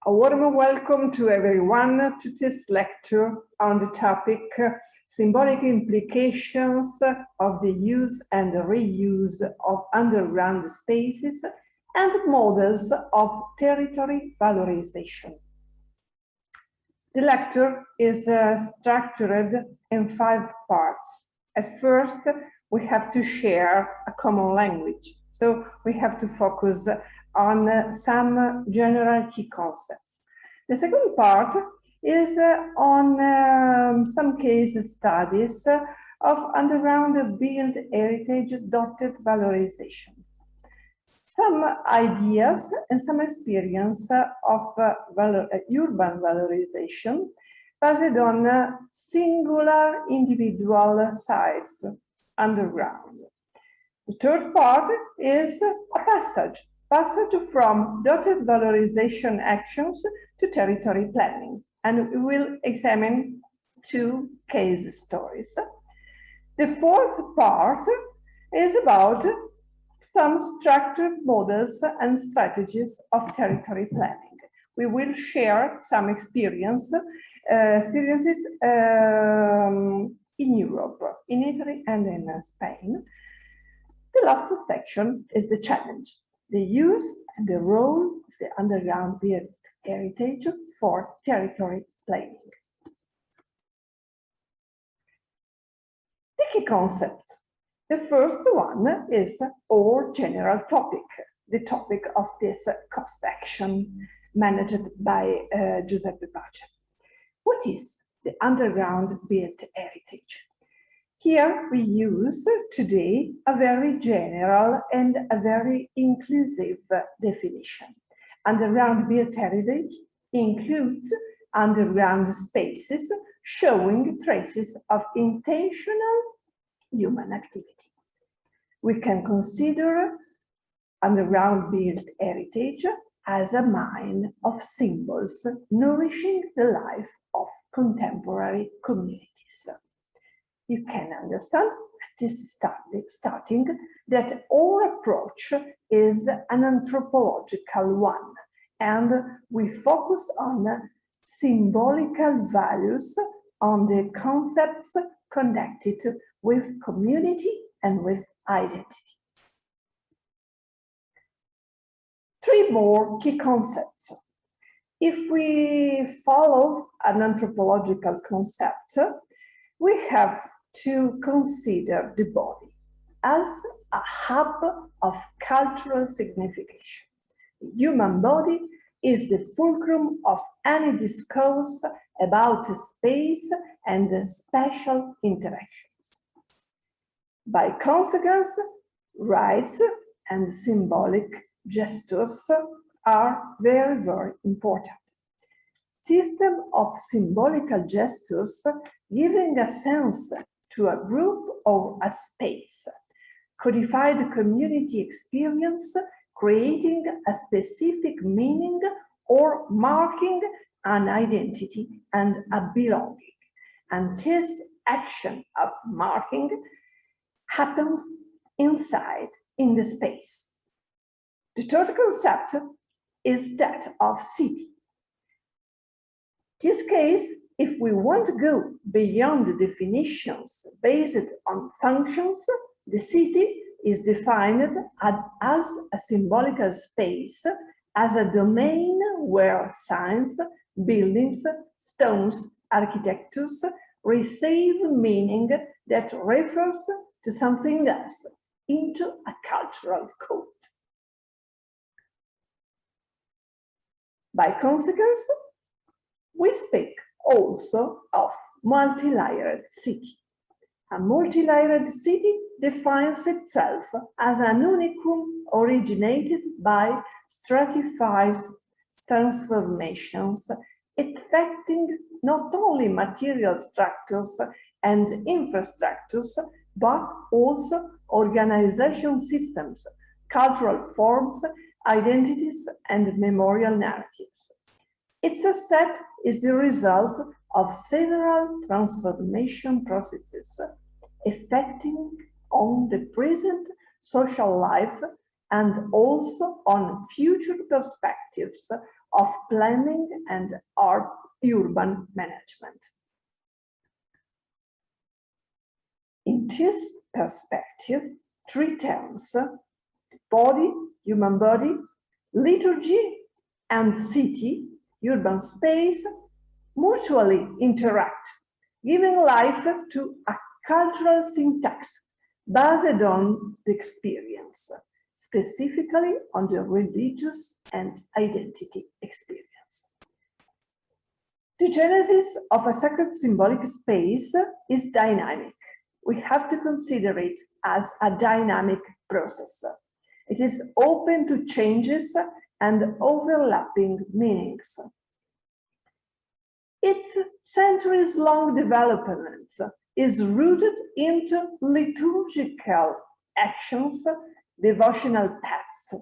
A warm welcome to everyone to this lecture on the topic Symbolic Implications of the Use and Reuse of Underground Spaces and Models of Territory Valorization. The lecture is structured in 5 parts. At first, we have to share a common language, so we have to focus on some general key concepts. The second part is on some case studies of underground built heritage dotted valorizations, some ideas and some experience of urban valorization based on singular individual sites underground. The third part is a passage from dotted valorization actions to territory planning, and we will examine 2 case stories. The fourth part is about some structured models and strategies of territory planning. We will share some experiences in Europe, in Italy and in Spain. The last section is the challenge, the use and the role of the underground built heritage for territory planning. The key concepts. The first one is our general topic, the topic of this cost action managed by Giuseppe Pace. What is the underground built heritage? Here we use today a very general and a very inclusive definition. Underground built heritage includes underground spaces showing traces of intentional human activity. We can consider underground built heritage as a mine of symbols nourishing the life of contemporary communities. You can understand at this starting that our approach is an anthropological one, and we focus on symbolical values, on the concepts connected with community and with identity. 3 more key concepts. If we follow an anthropological concept, we have to consider the body as a hub of cultural signification. The human body is the fulcrum of any discourse about space and spatial interactions. By consequence, rites and symbolic gestures are very, very important. System of symbolical gestures giving a sense to a group or a space, codified community experience, creating a specific meaning or marking an identity and a belonging. And this action of marking happens inside, in the space. The third concept is that of city. In this case, if we want to go beyond the definitions based on functions, the city is defined as a symbolical space, as a domain where signs, buildings, stones, architectures receive meaning that refers to something else, into a cultural code. By consequence, we speak also of multi-layered city. A multi-layered city defines itself as an unicum originated by stratified transformations, affecting not only material structures and infrastructures, but also organization systems, cultural forms, identities, and memorial narratives. Its set is the result of several transformation processes affecting on the present social life and also on future perspectives of planning and urban management. In this perspective, three terms, body, human body, liturgy, and city, urban space, mutually interact, giving life to a cultural syntax based on the experience, specifically on the religious and identity experience. The genesis of a sacred symbolic space is dynamic. We have to consider it as a dynamic process. It is open to changes and overlapping meanings. Its centuries-long development is rooted into liturgical actions, devotional paths,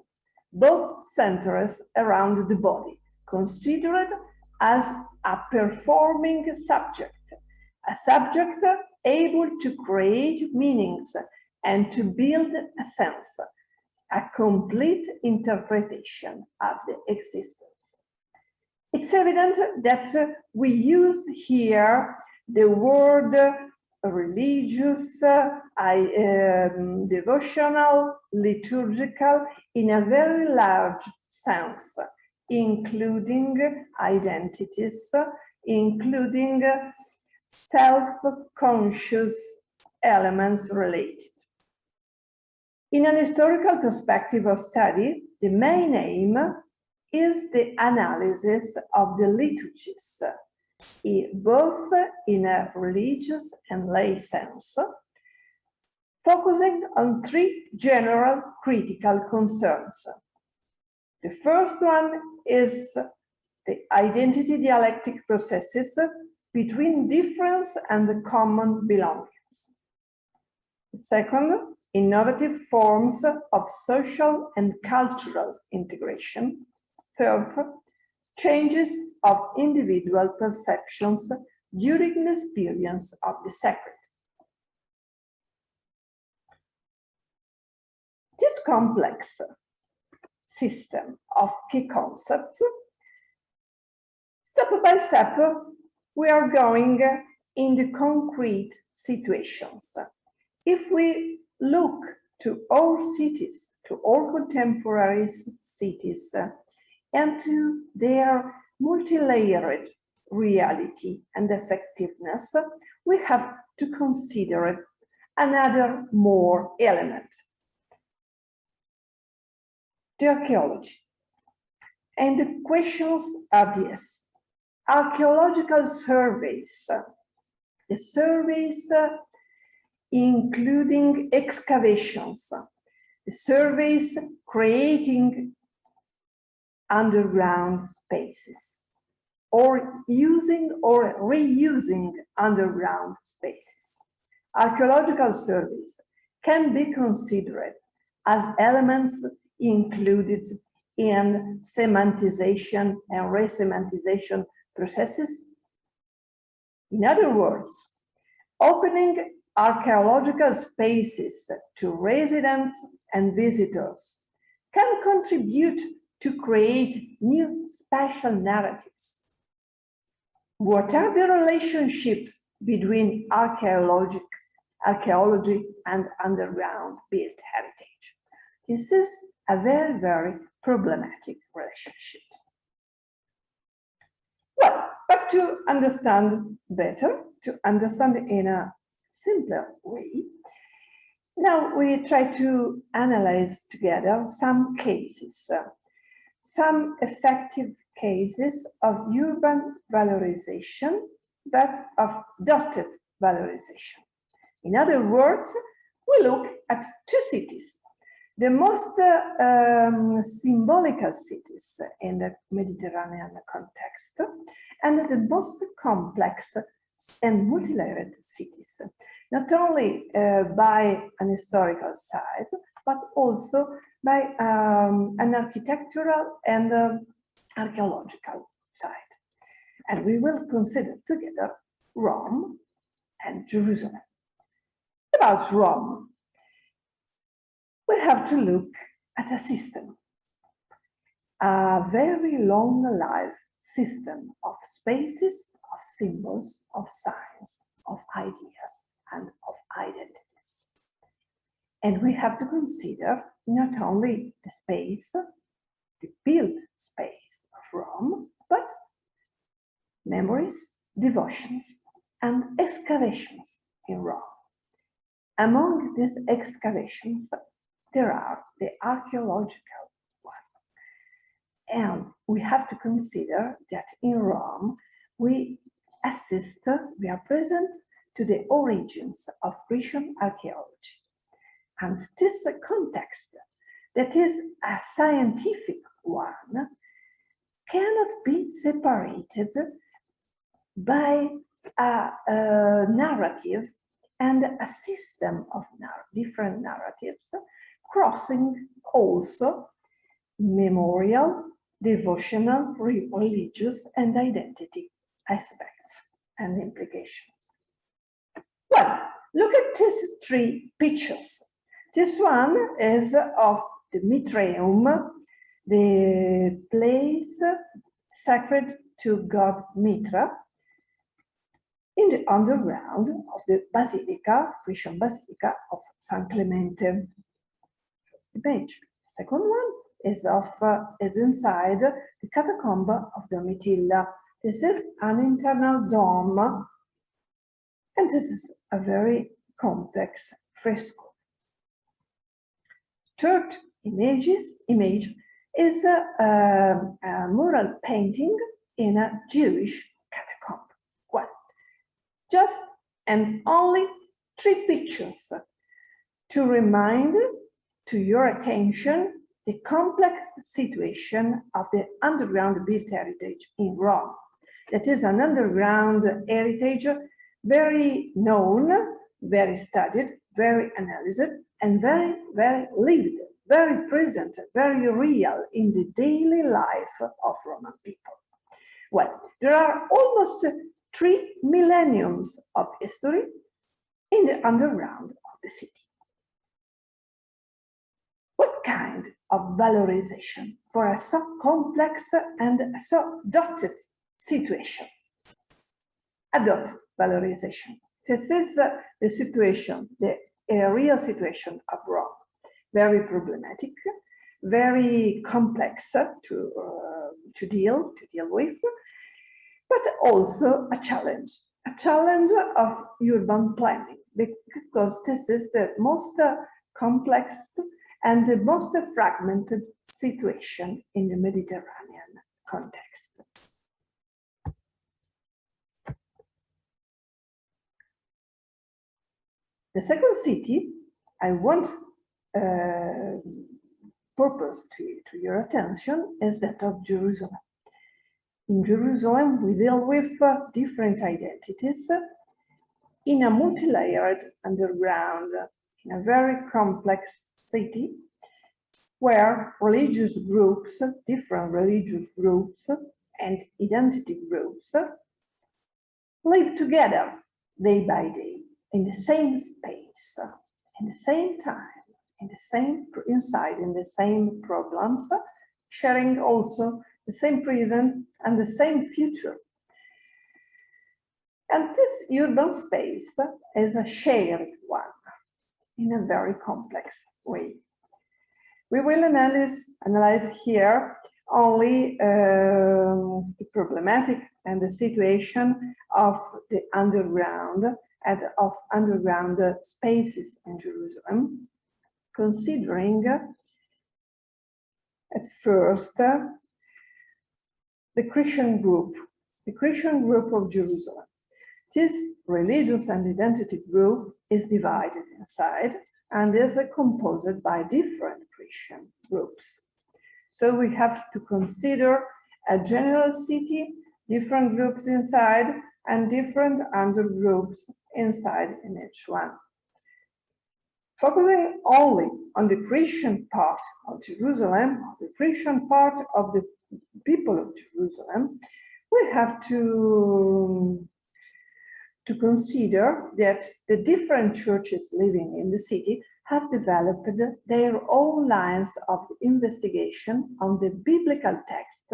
both centers around the body, considered as a performing subject, a subject able to create meanings and to build a sense, a complete interpretation of the existence. It's evident that we use here the word religious, devotional, liturgical in a very large sense, including identities, including self-conscious elements related. In an historical perspective of study, the main aim is the analysis of the liturgies, both in a religious and lay sense, focusing on three general critical concerns. The first one is the identity dialectic processes between difference and the common belongings. The second, innovative forms of social and cultural integration. Third, changes of individual perceptions during the experience of the sacred. This complex system of key concepts, step by step, we are going in the concrete situations. If we look to all cities, to all contemporary cities, and to their multi-layered reality and effectiveness, we have to consider another more element: the archaeology. And the questions are these: archaeological surveys, the surveys including excavations, the surveys creating underground spaces, or using or reusing underground spaces. Archaeological surveys can be considered as elements included in semantization and resemantization processes. In other words, opening archaeological spaces to residents and visitors can contribute to create new spatial narratives. What are the relationships between archaeology and underground built heritage? This is a very, very problematic relationship. Well, but to understand better, to understand in a simpler way, now we try to analyze together some cases, some effective cases of urban valorization, but of dotted valorization. In other words, we look at two cities, the most symbolical cities in the Mediterranean context, and the most complex and multi-layered cities, not only by an historical side, but also by an architectural and archaeological side. And we will consider together Rome and Jerusalem. About Rome, we have to look at a system. a very long-lived system of spaces, of symbols, of signs, of ideas, and of identities. And we have to consider not only the space, the built space of Rome, but memories, devotions, and excavations in Rome. Among these excavations, there are the archaeological ones. And we have to consider that in Rome, we are present to the origins of Grecian archaeology. And this context, that is a scientific one, cannot be separated by a narrative and a system of different narratives, crossing also memorial, devotional, religious, and identity aspects and implications. Well, look at these three pictures. This one is of the Mitreum, the place sacred to god Mitra, in the underground of the Basilica, Grecian Basilica of San Clemente. First image. Second one is inside the catacomb of Domitilla. This is an internal dome, and this is a very complex fresco. Third image is a mural painting in a Jewish catacomb. Well, just and only three pictures to remind to your attention the complex situation of the underground built heritage in Rome. That is an underground heritage very known, very studied, very analyzed, and very, very lived, very present, very real in the daily life of Roman people. Well, there are almost 3 millenniums of history in the underground of the city. What kind of valorization for a so complex and so dotted situation? A dotted valorization. This is the situation, the real situation of Rome. Very problematic, very complex to deal with, but also a challenge of urban planning, because this is the most complex and the most fragmented situation in the Mediterranean context. The second city I want purpose to your attention is that of Jerusalem. In Jerusalem, we deal with different identities in a multi-layered underground, in a very complex city, where religious groups, different religious groups and identity groups live together day by day in the same space, in the same time, in the same problems, sharing also the same present and the same future. And this urban space is a shared one in a very complex way. We will analyze here only the problematic and the situation of the underground and of underground spaces in Jerusalem, considering at first the Christian group of Jerusalem. This religious and identity group is divided inside and is composed by different Christian groups. So we have to consider a general city, different groups inside, and different undergroups inside in each one. Focusing only on the Christian part of Jerusalem, the Christian part of the people of Jerusalem, we have to consider that the different churches living in the city have developed their own lines of investigation on the biblical text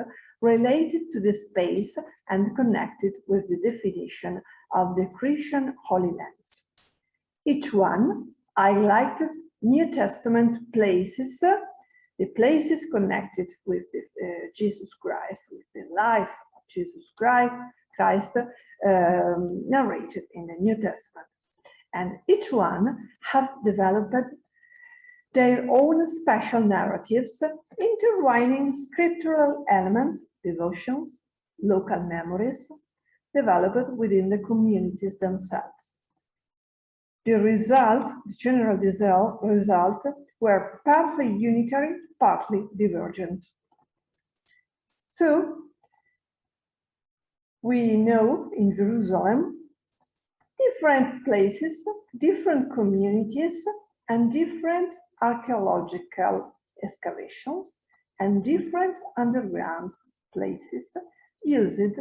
related to the space and connected with the definition of the Christian Holy Lands. Each one highlighted New Testament places, the places connected with Jesus Christ, with the life of Jesus Christ narrated in the New Testament. And each one have developed their own special narratives, intertwining scriptural elements, devotions, local memories, developed within the communities themselves. The general result, were partly unitary, partly divergent. So, we know in Jerusalem different places, different communities, and different archaeological excavations, and different underground places used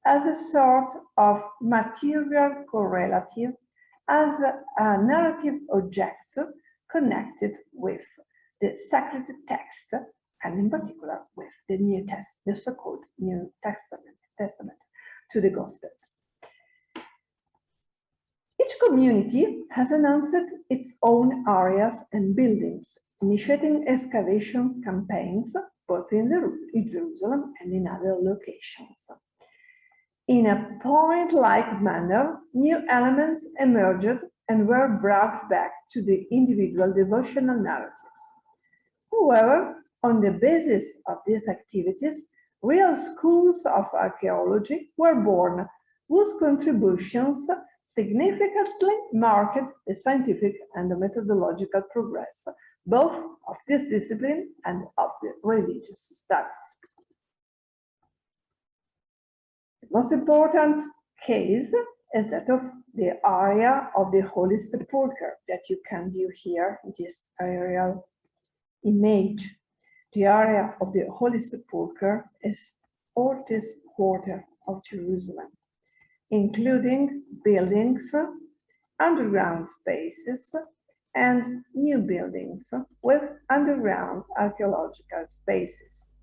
as a sort of material correlative, as a narrative objects connected with the sacred text, and in particular with the New Testament, the so-called New Testament to the Gospels. Each community has announced its own areas and buildings, initiating excavation campaigns both in Jerusalem and in other locations. In a point-like manner, new elements emerged and were brought back to the individual devotional narratives. However, on the basis of these activities, real schools of archaeology were born, whose contributions significantly marked the scientific and the methodological progress, both of this discipline and of the religious studies. The most important case is that of the area of the Holy Sepulchre that you can view here in this aerial image. The area of the Holy Sepulchre is all this quarter of Jerusalem, including buildings, underground spaces, and new buildings with underground archaeological spaces.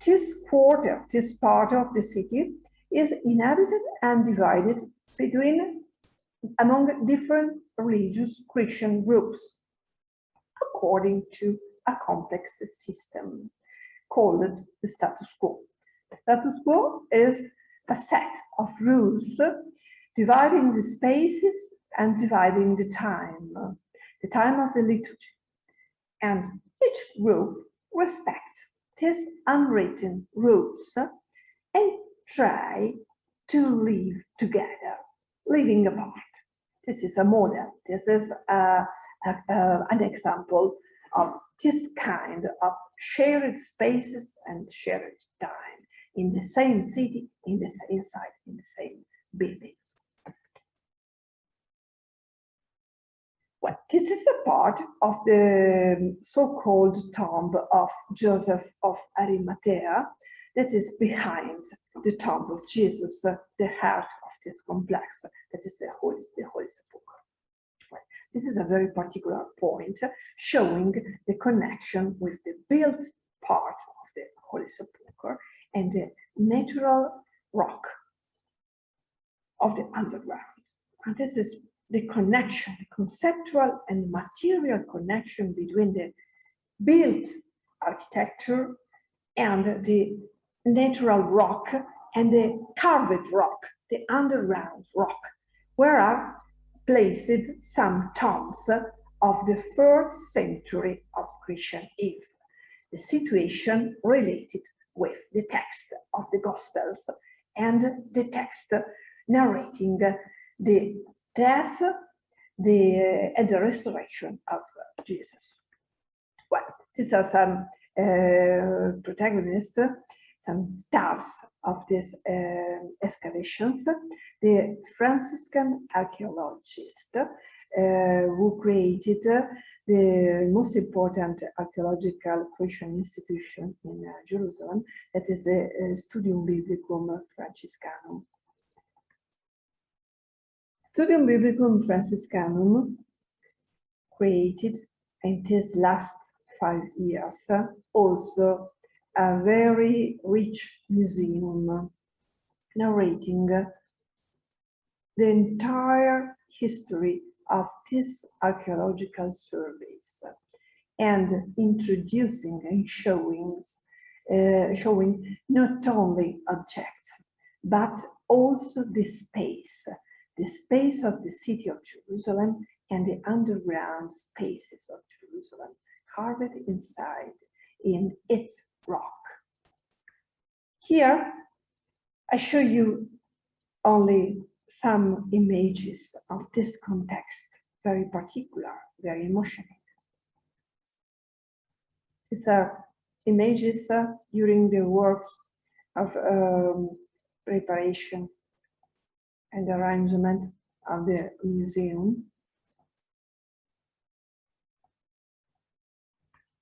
This quarter, this part of the city, is inhabited and divided among different religious Christian groups, according to a complex system called the status quo. The status quo is a set of rules dividing the spaces and dividing the time of the liturgy. And each group respects these unwritten rules and try to live together, living apart. This is a model. This is an example of this kind of shared spaces and shared time in the same city, in the same site, in the same buildings. Well, this is a part of the so-called tomb of Joseph of Arimathea that is behind the tomb of Jesus, the heart of this complex, that is the Holy Sepulchre. Well, this is a very particular point showing the connection with the built part of the Holy Sepulchre and the natural rock of the underground. And this is the connection, the conceptual and material connection between the built architecture and the natural rock and the carved rock, the underground rock, where are placed some tombs of the 3rd century of Christian Eve. The situation related with the text of the Gospels and the text narrating the death and the resurrection of Jesus. Well, these are some protagonists, some stars of these excavations. The Franciscan archaeologist who created the most important archaeological Christian institution in Jerusalem, that is the Studium Biblicum Franciscanum. Studium Biblicum Franciscanum created in these last 5 years also a very rich museum narrating the entire history of these archaeological surveys and introducing and showing not only objects, but also the space of the city of Jerusalem and the underground spaces of Jerusalem, carved inside in its rock. Here, I show you only some images of this context, very particular, very emotional. These are images during the works of preparation and arrangement of the museum.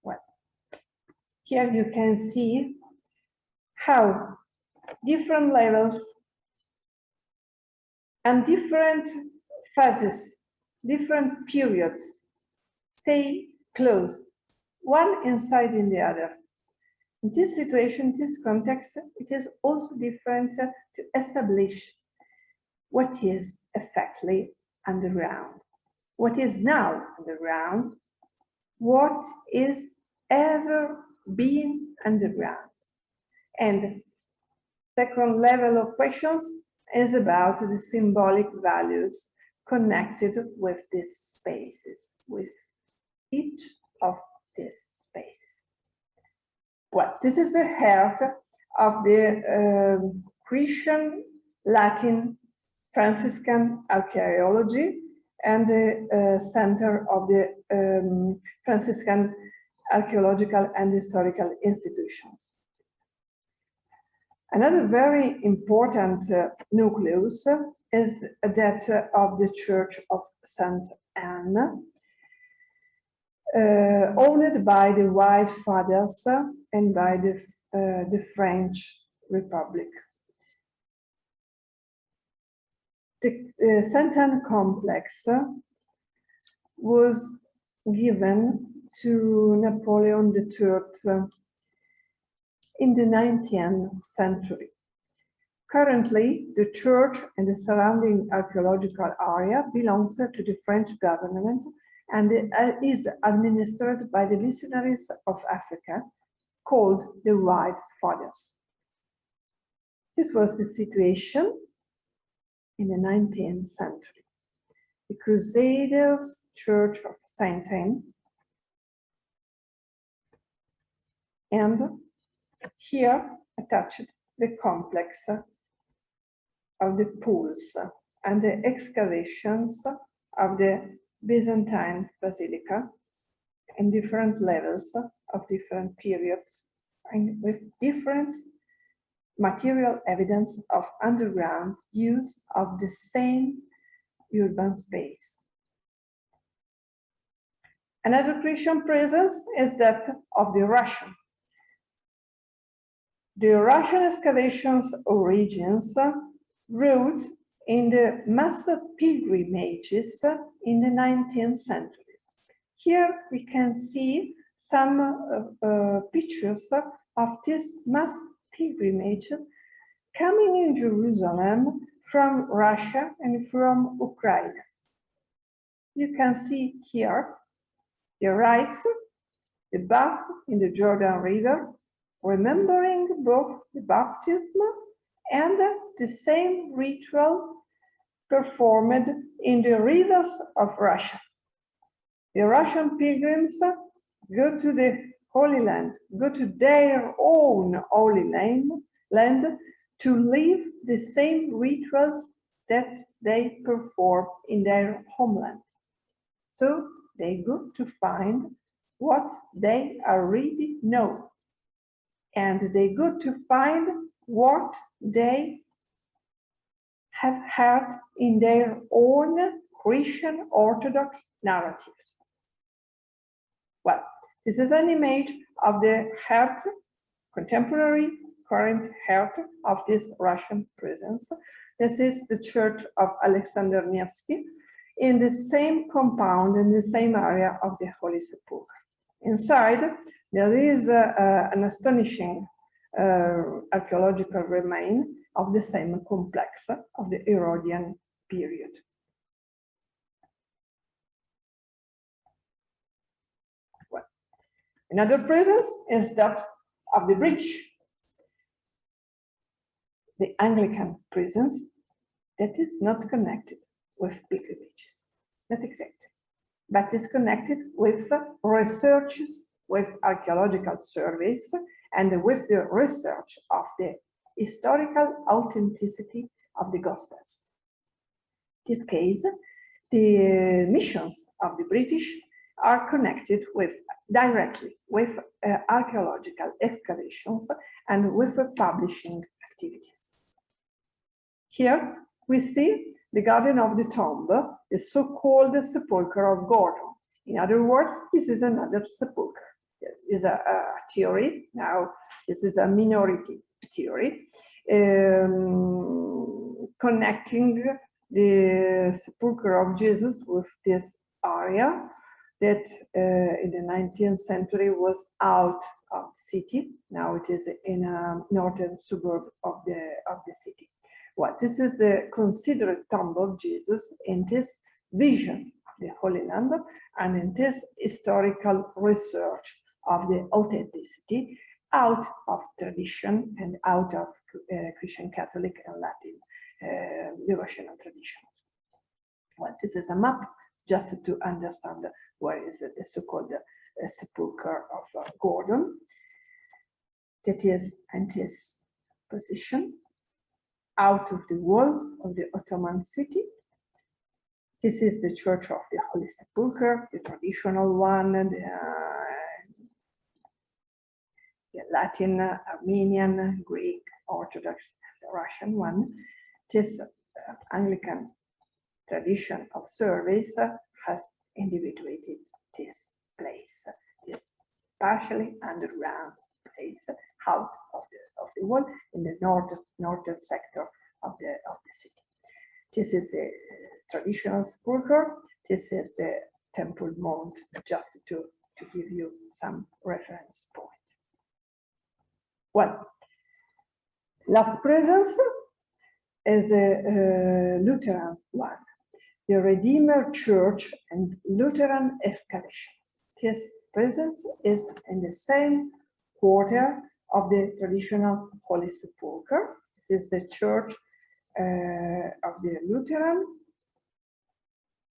Well, here you can see how different levels and different phases, different periods stay closed, one inside in the other. In this situation, this context, it is also different to establish what is effectively underground, what is now underground, what is ever been underground. And second level of questions is about the symbolic values connected with these spaces, with each of these spaces. Well, this is the heart of the Christian Latin Franciscan Archaeology and the center of the Franciscan Archaeological and Historical Institutions. Another very important nucleus is that of the Church of Saint Anne, owned by the White Fathers and by the French Republic. The Saint Anne complex was given to Napoleon III in the 19th century. Currently, the church and the surrounding archaeological area belongs to the French government and is administered by the missionaries of Africa, called the White Fathers. This was the situation in the 19th century. The Crusaders' Church of Saint Anne, and here attached the complex of the pools and the excavations of the Byzantine Basilica in different levels of different periods and with different material evidence of underground use of the same urban space. Another Christian presence is that of the Russian. The Russian excavations origins roots in the mass pilgrimages in the 19th centuries. Here we can see some pictures of this mass pilgrimage coming in Jerusalem from Russia and from Ukraine. You can see here the rites, the bath in the Jordan River, remembering both the baptism and the same ritual performed in the rivers of Russia. The Russian pilgrims go to the Holy Land, go to their own Holy Land to live the same rituals that they perform in their homeland. So they go to find what they already know. And they go to find what they have heard in their own Christian Orthodox narratives. Well, this is an image of the heart, contemporary current heart of this Russian presence. This is the church of Alexander Nevsky in the same compound, in the same area of the Holy Sepulchre. Inside, there is an astonishing archaeological remain of the same complex of the Herodian period. Well, another presence is that of the British, the Anglican presence that is not connected with pilgrimages, not exactly, but is connected with researches, with archaeological surveys, and with the research of the historical authenticity of the Gospels. In this case, the missions of the British are connected directly with archaeological excavations and with publishing activities. Here we see the Garden of the Tomb, the so-called Sepulchre of Gordon. In other words, this is another sepulchre. There is a theory, now this is a minority theory, connecting the Sepulchre of Jesus with this area that in the 19th century was out of the city. Now it is in a northern suburb of the city. Well, this is a considered tomb of Jesus in this vision of the Holy Land and in this historical research of the authenticity out of tradition and out of Christian Catholic and Latin devotional traditions. Well, this is a map just to understand where is the so-called Sepulchre of Gordon. That is in this position, out of the wall of the Ottoman city. This is the Church of the Holy Sepulchre, the traditional one, the Latin, Armenian, Greek, Orthodox, and the Russian one. This Anglican tradition of service has individuated this place, this partially underground place out of the wall in the northern sector of the city. This is the traditional sepulchre. This is the Temple Mount, just to give you some reference point. Well, last presence is a Lutheran one, the Redeemer Church and Lutheran excavations. This presence is in the same quarter of the traditional Holy Sepulchre. This is the church of the Lutheran,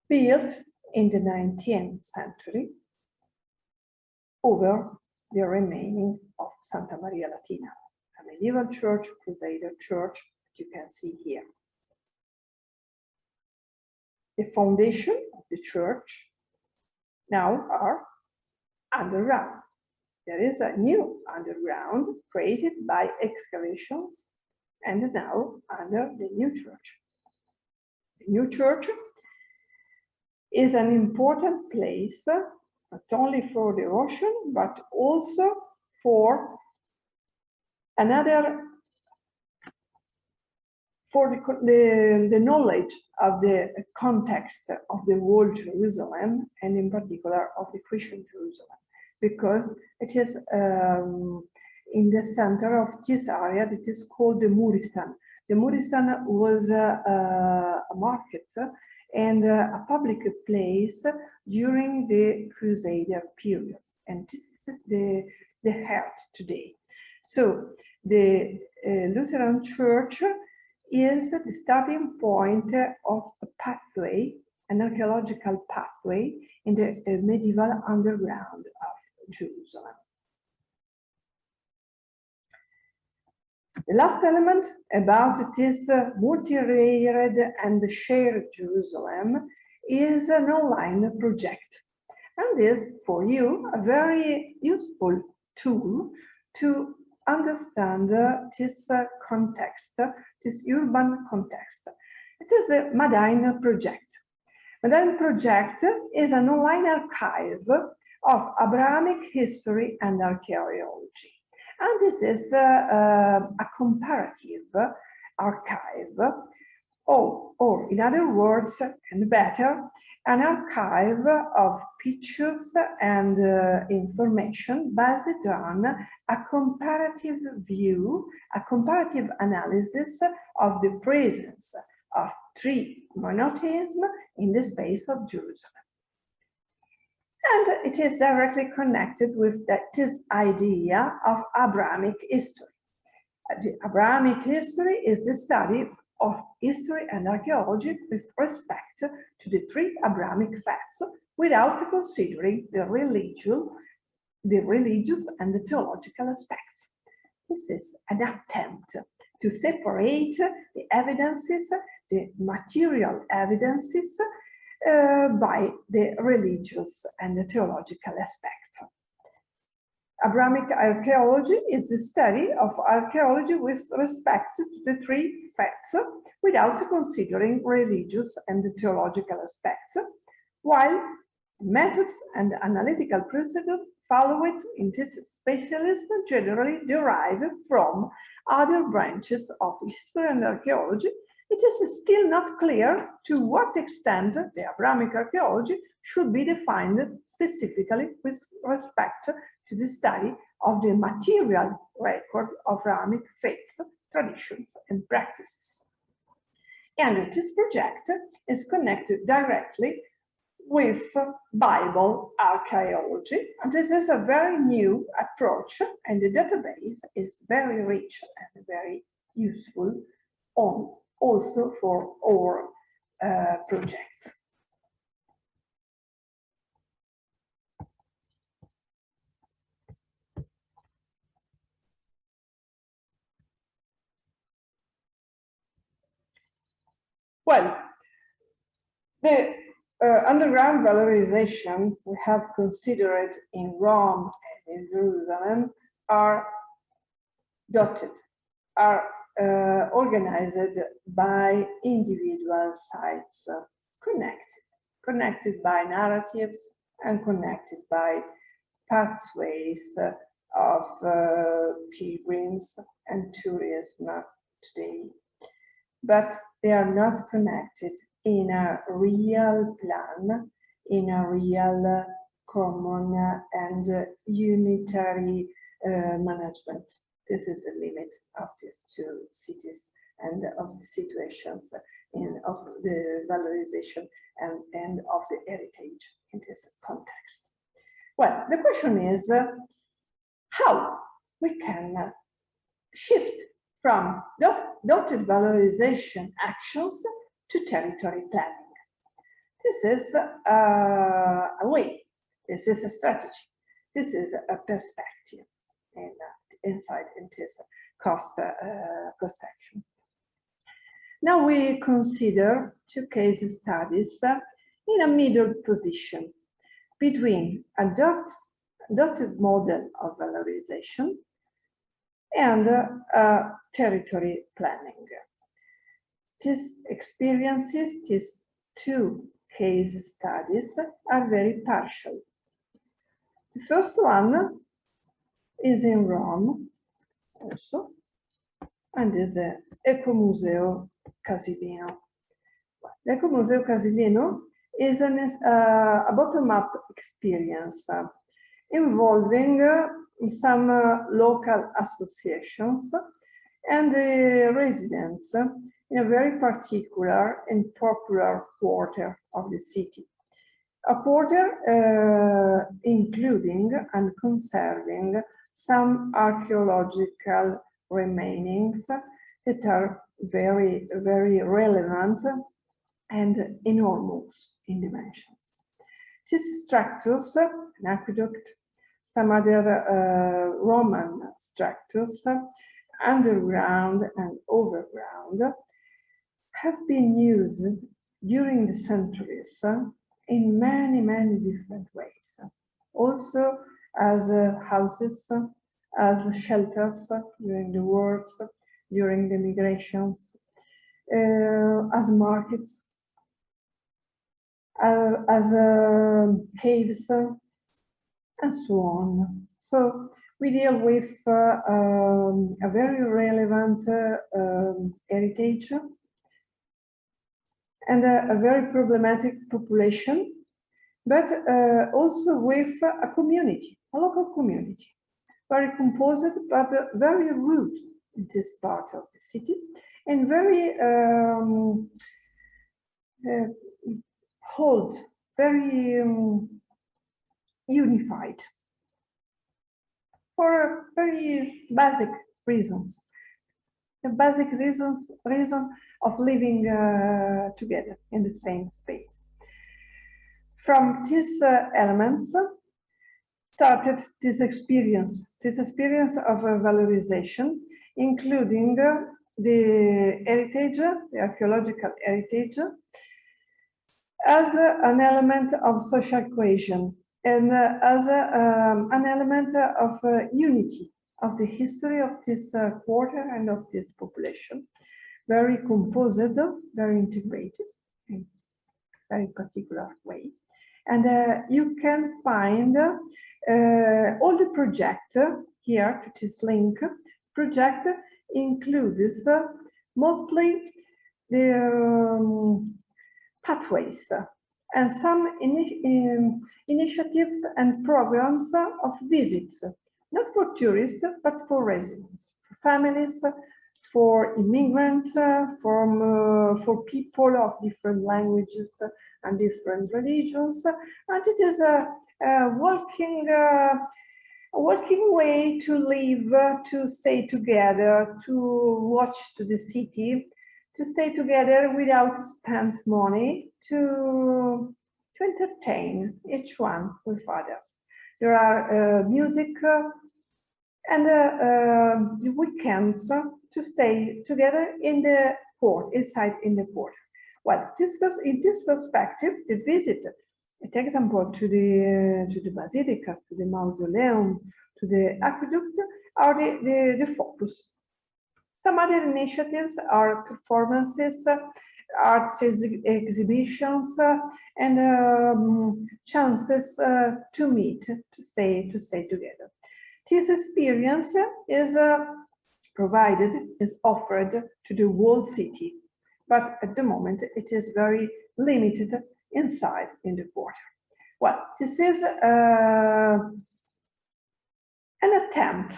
built in the 19th century over the remaining of Santa Maria Latina, a medieval church, Crusader church, you can see here. The foundation of the church now are underground. There is a new underground created by excavations and now under the new church. The new church is an important place, not only for devotion, but also for the knowledge of the context of the whole Jerusalem, and in particular of the Christian Jerusalem, because it is in the center of this area that is called the Muristan. The Muristan was a market and a public place during the Crusader period, and this is the heart today. So the Lutheran Church is the starting point of a pathway, an archaeological pathway in the medieval underground of Jerusalem. The last element about this multi-layered and shared Jerusalem is an online project. And is for you a very useful tool to understand this context, this urban context. It is the Madain project. Madain project is an online archive of Abrahamic history and archaeology. And this is a comparative archive or in other words, and better, an archive of pictures and information based on a comparative view, a comparative analysis of the presence of three monotheism in the space of Jerusalem. And it is directly connected with this idea of Abrahamic history. The Abrahamic history is the study of history and archaeology with respect to the three Abrahamic facts without considering the religious and the theological aspects. This is an attempt to separate the evidences, the material evidences, by the religious and the theological aspects. Abrahamic archaeology is the study of archaeology with respect to the three facts without considering religious and theological aspects, while methods and analytical procedures followed in this specialism generally derive from other branches of history and archaeology. It is still not clear to what extent the Abrahamic archaeology should be defined specifically with respect to the study of the material record of Abrahamic faiths, traditions, and practices. And this project is connected directly with Bible archaeology, and this is a very new approach, and the database is very rich and very useful also for our projects. Well, the underground valorization we have considered in Rome and in Jerusalem are organized by individual sites, connected by narratives and connected by pathways of pilgrims and tourism today. But they are not connected in a real plan, in a real common and unitary management. This is the limit of these two cities and of the situations of the valorization and of the heritage in this context. Well, the question is how we can shift from dotted valorization actions to territory planning. This is a way, this is a strategy, this is a perspective and insight into this cost action. Now we consider two case studies in a middle position between a dotted model of valorization and territory planning. These experiences, these two case studies are very partial. The first one is in Rome also, and is the Ecomuseo Casilino. The Ecomuseo Casilino is a bottom-up experience involving some local associations and the residents in a very particular and popular quarter of the city. A quarter including and conserving some archaeological remainings that are very, very relevant and enormous in dimensions. These structures, an aqueduct, some other Roman structures, underground and overground, have been used during the centuries in many, many different ways. Also as houses, as shelters during the wars, during the migrations, as markets, as caves, and so on. So we deal with a very relevant heritage and a very problematic population, but also with a community, a local community, very composed but very rooted in this part of the city, and very very unified for very basic reasons. The basic reason of living together in the same space. From these elements started this experience of valorization, including the heritage, the archaeological heritage, as an element of social cohesion and as an element of unity of the history of this quarter and of this population. Very composed, very integrated in a very particular way. And you can find all the project here to this link. Project includes mostly the pathways and some initiatives and programs of visits, not for tourists, but for residents, for families, for immigrants, for people of different languages and different religions. And it is a working way to live, to stay together, to watch to the city, to stay together without spend money, to entertain each one with others. There are music and the weekends to stay together in the port, inside in the port. Well, in this perspective, the visit, for example, to the basilicas, to the mausoleum, to the aqueduct, are the focus. Some other initiatives are performances, arts exhibitions, and chances to meet, to stay together. This experience is offered to the whole city, but at the moment it is very limited inside in the quarter. Well, this is an attempt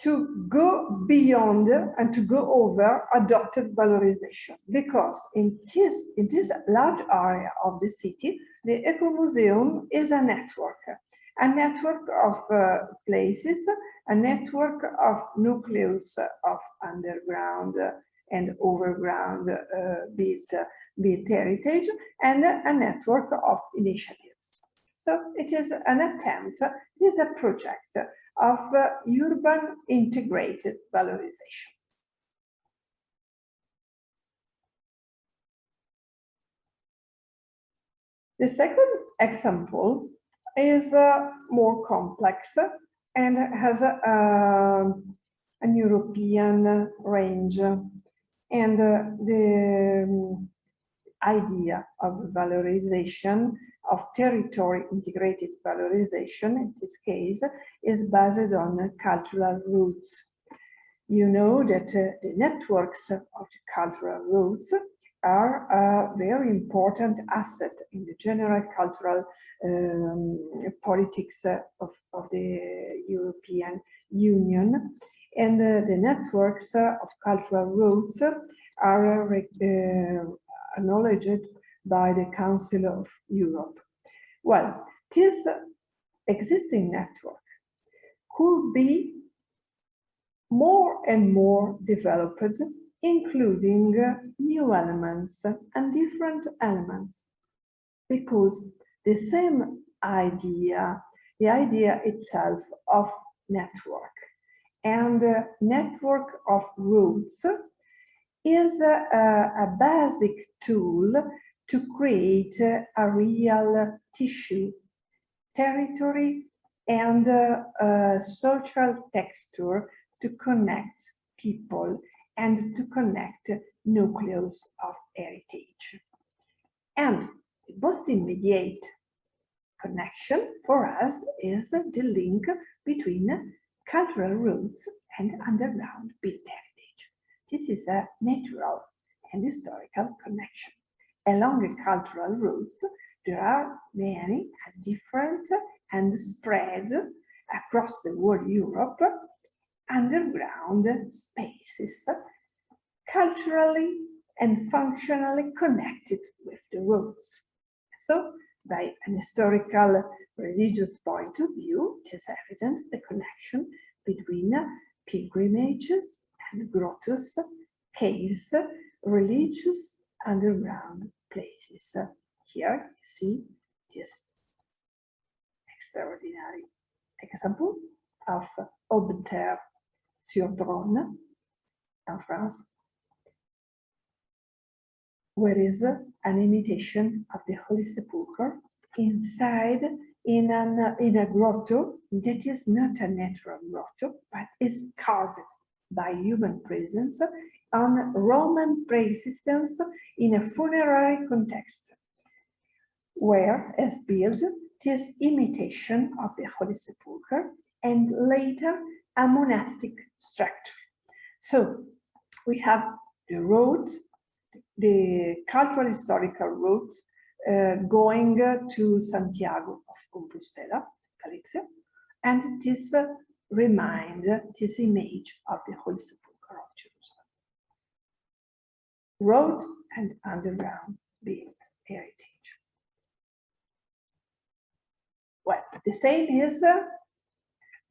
to go beyond and to go over adopted valorization, because in this large area of the city, the Eco-Museum is a network of places, a network of nucleus of underground and overground built heritage, and a network of initiatives. So it is an attempt, it is a project of urban integrated valorization. The second example is more complex and has an European range, and the idea of valorization, of territory integrated valorization, in this case, is based on cultural roots. You know that the networks of the cultural roots are a very important asset in the general cultural politics of the European Union. And the networks of cultural roots are acknowledged by the Council of Europe. Well, this existing network could be more and more developed, including new elements and different elements, because the same idea, the idea itself of network and network of roots, is a basic tool to create a real tissue, territory, and social texture to connect people and to connect nucleus of heritage. And the most immediate connection for us is the link between cultural roots and underground built heritage. This is a natural and historical connection. along the cultural routes, there are many and different and spread across the whole Europe underground spaces, culturally and functionally connected with the roots. So, by an historical religious point of view, it is evident the connection between pilgrimages and grottos, caves, religious underground places. Here you see this extraordinary example of Aubterre-sur-Dronne in France, where is an imitation of the Holy Sepulchre inside in a grotto that is not a natural grotto, but is carved by human presence on Roman pre-existence in a funerary context, where, as built, this imitation of the Holy Sepulchre and later a monastic structure. So we have the road, the cultural historical route going to Santiago of Compostela, Galicia, and this this image of the Holy Sepulchre of Jerusalem. Road and underground built heritage. Well, the same is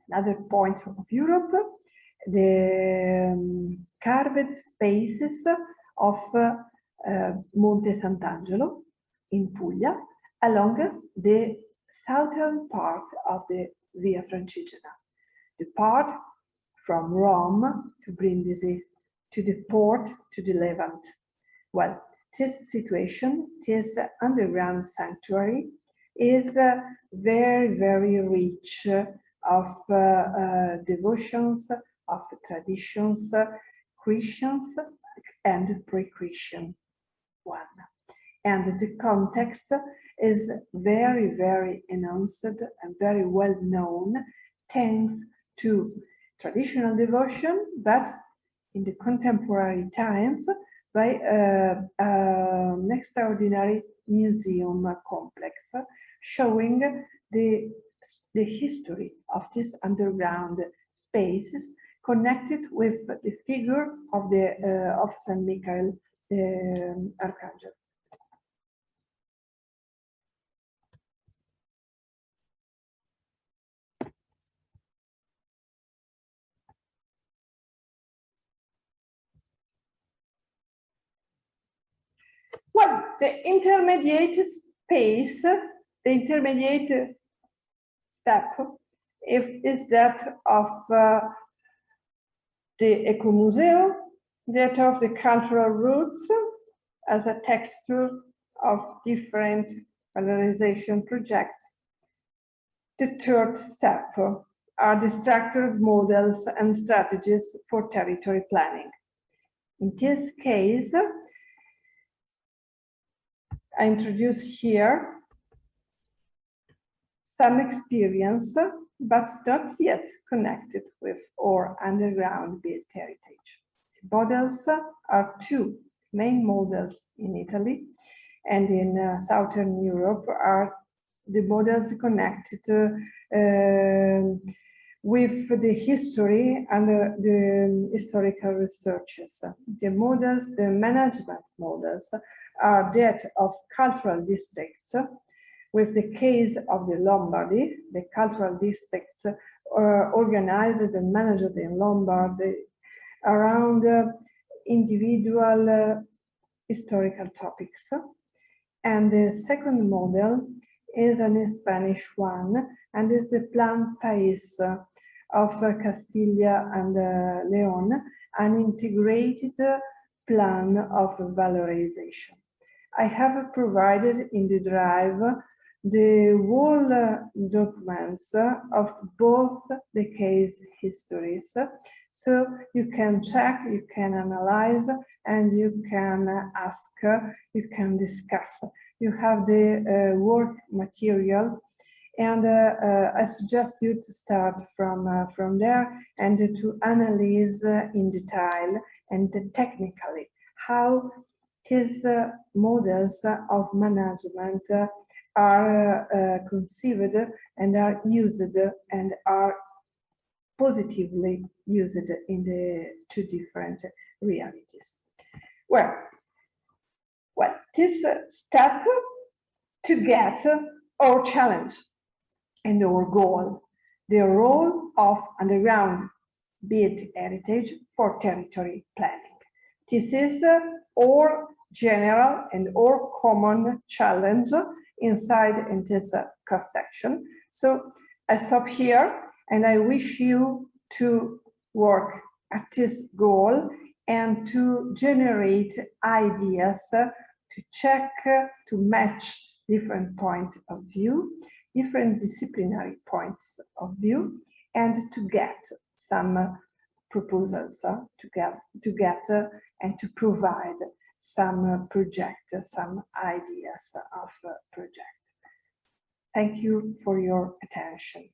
another point of Europe, the carved spaces of Monte Sant'Angelo in Puglia, along the southern part of the Via Francigena, the part from Rome to Brindisi, to the port, to the Levant. Well, this situation, this underground sanctuary, is very, very rich of devotions, of traditions, Christians and pre-Christian one. And the context is very, very enhanced and very well known, thanks to traditional devotion, but in the contemporary times by an extraordinary museum complex showing the history of this underground spaces connected with the figure of the of Saint Michael Archangel. Well, the intermediate space, the intermediate step, is that of the Ecomuseo, that of the cultural roots as a texture of different valorization projects. The third step are the structured models and strategies for territory planning. In this case, I introduce here some experience, but not yet connected with our underground built heritage. The models are two main models in Italy, and in Southern Europe are the models connected with the history and the historical researches. The models, the management models, are that of cultural districts, with the case of the Lombardy, the cultural districts organized and managed in Lombardy around individual historical topics. And the second model is a Spanish one, and is the Plan País of Castilla and León, an integrated plan of valorization. I have provided in the drive the whole documents of both the case histories, so you can check, you can analyze, and you can ask, you can discuss. You have the work material, and I suggest you to start from there and to analyze in detail and technically how these models of management are conceived and are used and are positively used in the two different realities. Well, this step to get our challenge and our goal, the role of underground built heritage for territory planning. This is our general and our common challenge inside in this cross-section. So I stop here and I wish you to work at this goal and to generate ideas, to check, to match different points of view, different disciplinary points of view, and to get some proposals to get and to provide some project, some ideas of project. Thank you for your attention.